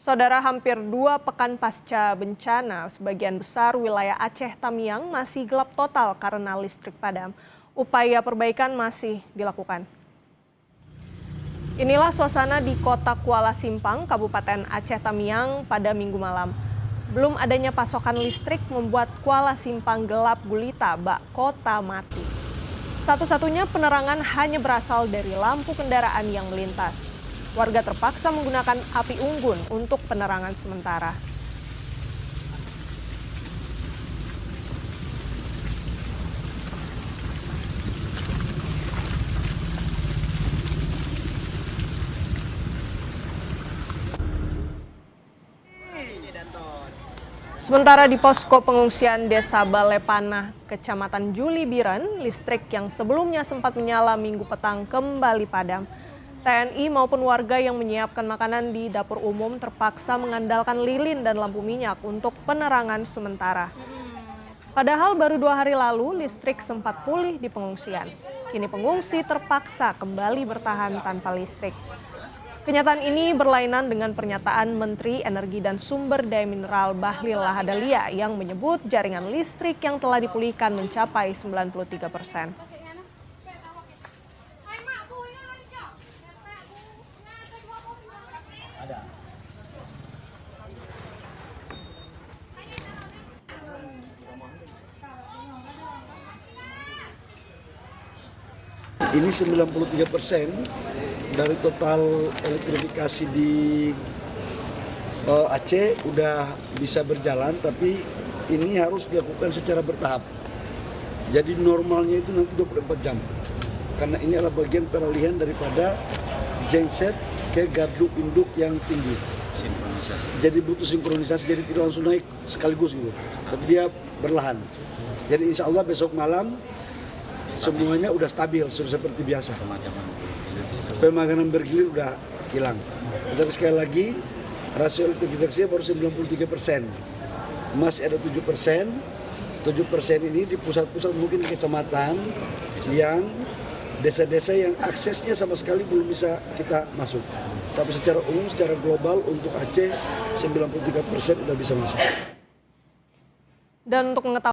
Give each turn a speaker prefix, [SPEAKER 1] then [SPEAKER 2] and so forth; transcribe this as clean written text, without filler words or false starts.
[SPEAKER 1] Saudara, hampir 2 pekan pasca bencana, sebagian besar wilayah Aceh Tamiang masih gelap total karena listrik padam. Upaya perbaikan masih dilakukan. Inilah suasana di Kota Kuala Simpang, Kabupaten Aceh Tamiang pada Minggu malam. Belum adanya pasokan listrik membuat Kuala Simpang gelap gulita, bak kota mati. Satu-satunya penerangan hanya berasal dari lampu kendaraan yang melintas. Warga terpaksa menggunakan api unggun untuk penerangan sementara. Sementara di posko pengungsian Desa Balepanah, Kecamatan Juli Biren, listrik yang sebelumnya sempat menyala Minggu petang kembali padam. TNI maupun warga yang menyiapkan makanan di dapur umum terpaksa mengandalkan lilin dan lampu minyak untuk penerangan sementara. Padahal baru 2 hari lalu listrik sempat pulih di pengungsian. Kini pengungsi terpaksa kembali bertahan tanpa listrik. Kenyataan ini berlainan dengan pernyataan Menteri Energi dan Sumber Daya Mineral Bahlil Lahadalia yang menyebut jaringan listrik yang telah dipulihkan mencapai 93%.
[SPEAKER 2] Ini 93% dari total elektrifikasi di Aceh udah bisa berjalan, tapi ini harus dilakukan secara bertahap. Jadi normalnya itu nanti 24 jam. Karena ini adalah bagian peralihan daripada genset ke gardu induk yang tinggi. Jadi butuh sinkronisasi, jadi tidak langsung naik sekaligus gitu. Tapi dia berlahan. Jadi insya Allah besok malam semuanya udah stabil, sudah seperti biasa. Pemakanan bergilir udah hilang. Tapi sekali lagi, rasio elektrifikasinya baru 93%. Masih ada 7%. 7% ini di pusat-pusat mungkin di kecamatan yang desa-desa yang aksesnya sama sekali belum bisa kita masuk. Tapi secara umum, secara global untuk Aceh 93% udah bisa masuk.
[SPEAKER 1] Dan untuk mengetahui